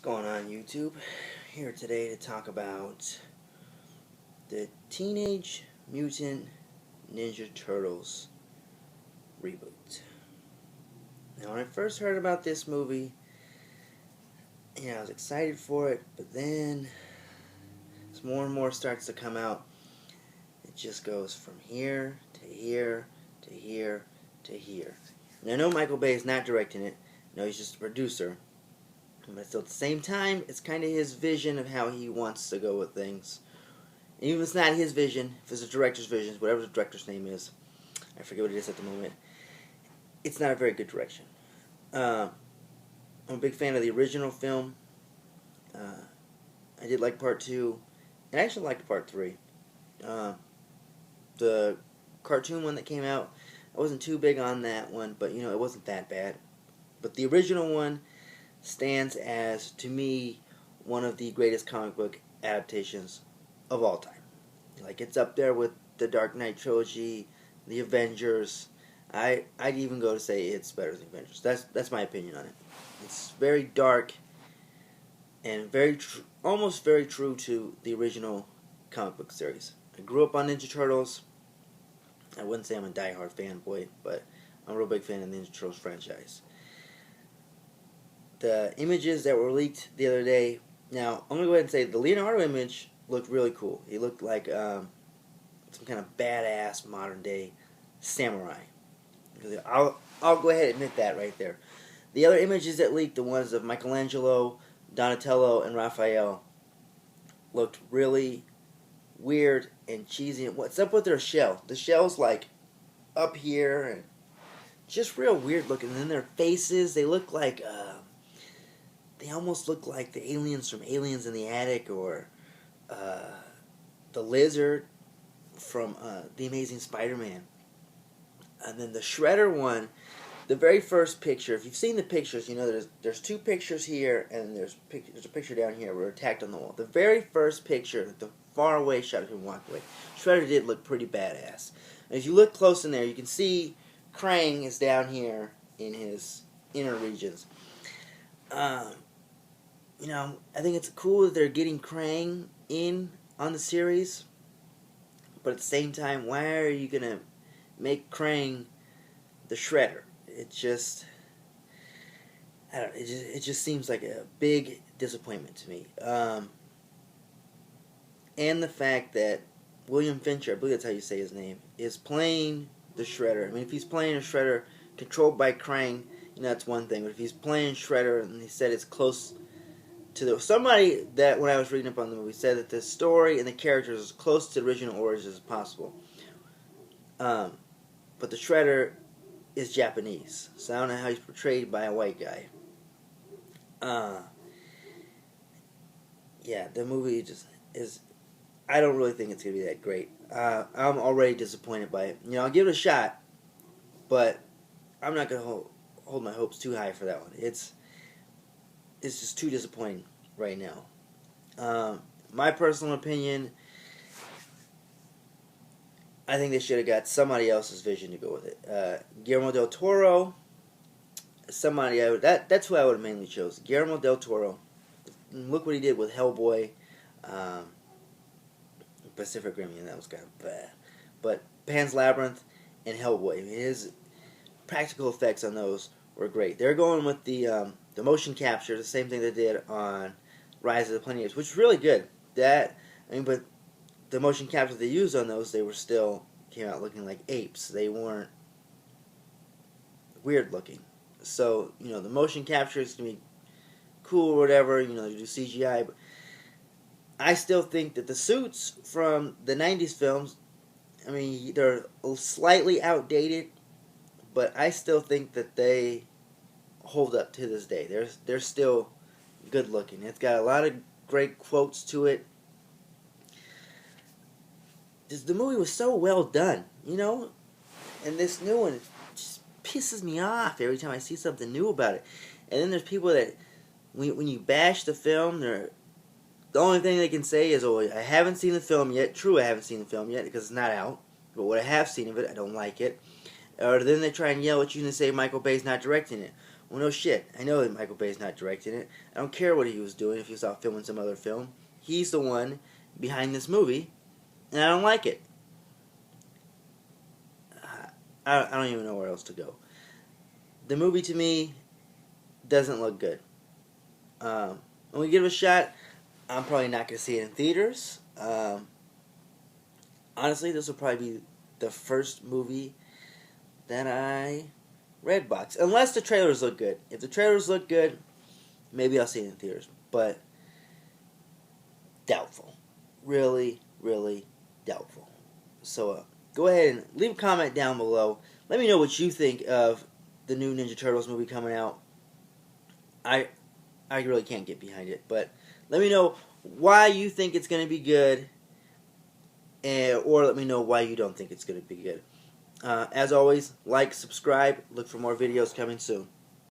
going on, YouTube? Here today to talk about the Teenage Mutant Ninja Turtles reboot. Now, when I first heard about this movie, I was excited for it, but then as more and more starts to come out, it just goes from here to here to here to here. And I know Michael Bay is not directing it. No, he's just a producer. But still, at the same time, it's kind of his vision of how he wants to go with things. And even if it's not his vision, if it's a director's vision, whatever the director's name is, I forget what it is at the moment, it's not a very good direction. I'm a big fan of the original film. I did like part 2, and I actually liked part 3. The cartoon one that came out, I wasn't too big on that one, but it wasn't that bad. But the original one stands as, to me, one of the greatest comic book adaptations of all time. Like, it's up there with the Dark Knight trilogy, the Avengers. I'd even go to say it's better than the Avengers. That's my opinion on it. It's very dark and almost very true to the original comic book series. I grew up on Ninja Turtles. I wouldn't say I'm a diehard fanboy, but I'm a real big fan of the Ninja Turtles franchise. The images that were leaked the other day. Now, I'm going to go ahead and say the Leonardo image looked really cool. He looked like some kind of badass modern day samurai. I'll go ahead and admit that right there. The other images that leaked, the ones of Michelangelo, Donatello, and Raphael, looked really weird and cheesy. And what's up with their shell? The shell's like up here and just real weird looking. And then their faces, they look like they almost look like the aliens from Aliens in the Attic, or the lizard from The Amazing Spider-Man. And then the Shredder one, the very first picture, if you've seen the pictures, there's two pictures here, and there's a picture down here where we're attacked on the wall. The very first picture, the far away shot of him walk away, Shredder did look pretty badass. And if you look close in there, you can see Krang is down here in his inner regions. I think it's cool that they're getting Krang in on the series, but at the same time, why are you gonna make Krang the Shredder? It just seems like a big disappointment to me. And the fact that William Fincher, I believe that's how you say his name, is playing the Shredder. I mean, if he's playing a Shredder controlled by Krang, that's one thing. But if he's playing Shredder, and he said it's close to somebody that, when I was reading up on the movie, said that the story and the characters is close to the original origins as possible. But the Shredder is Japanese, so I don't know how he's portrayed by a white guy. The movie just is. I don't really think it's gonna be that great. I'm already disappointed by it. I'll give it a shot, but I'm not gonna hold my hopes too high for that one. It's just too disappointing right now. My personal opinion, I think they should have got somebody else's vision to go with it. Guillermo del Toro, that's who I would have mainly chosen. Guillermo del Toro. Look what he did with Hellboy, Pacific Rim, that was kind of bad. But Pan's Labyrinth and Hellboy, his practical effects on those were great. They're going with the motion capture, the same thing they did on Rise of the Planet of the Apes, which is really good. But the motion capture they used on those, they were still came out looking like apes. They weren't weird looking. So, the motion capture is going to be cool or whatever, they do CGI, but I still think that the suits from the 90s films, they're slightly outdated, but I still think that they hold up to this day. They're still good looking. It's got a lot of great quotes to it. The movie was so well done, and this new one just pisses me off every time I see something new about it. And then there's people that, when you bash the film, the only thing they can say is, "Oh, I haven't seen the film yet." True, I haven't seen the film yet because it's not out. But what I have seen of it, I don't like it. Or then they try and yell at you and say Michael Bay's not directing it. Well, no shit. I know that Michael Bay's not directing it. I don't care what he was doing if he was out filming some other film. He's the one behind this movie, and I don't like it. I don't even know where else to go. The movie, to me, doesn't look good. When we give it a shot, I'm probably not going to see it in theaters. Honestly, this will probably be the first movie that I Redbox. Unless the trailers look good. If the trailers look good, maybe I'll see it in theaters. But doubtful. Really, really doubtful. So go ahead and leave a comment down below. Let me know what you think of the new Ninja Turtles movie coming out. I really can't get behind it. But let me know why you think it's going to be good. Or let me know why you don't think it's going to be good. As always, like, subscribe, look for more videos coming soon.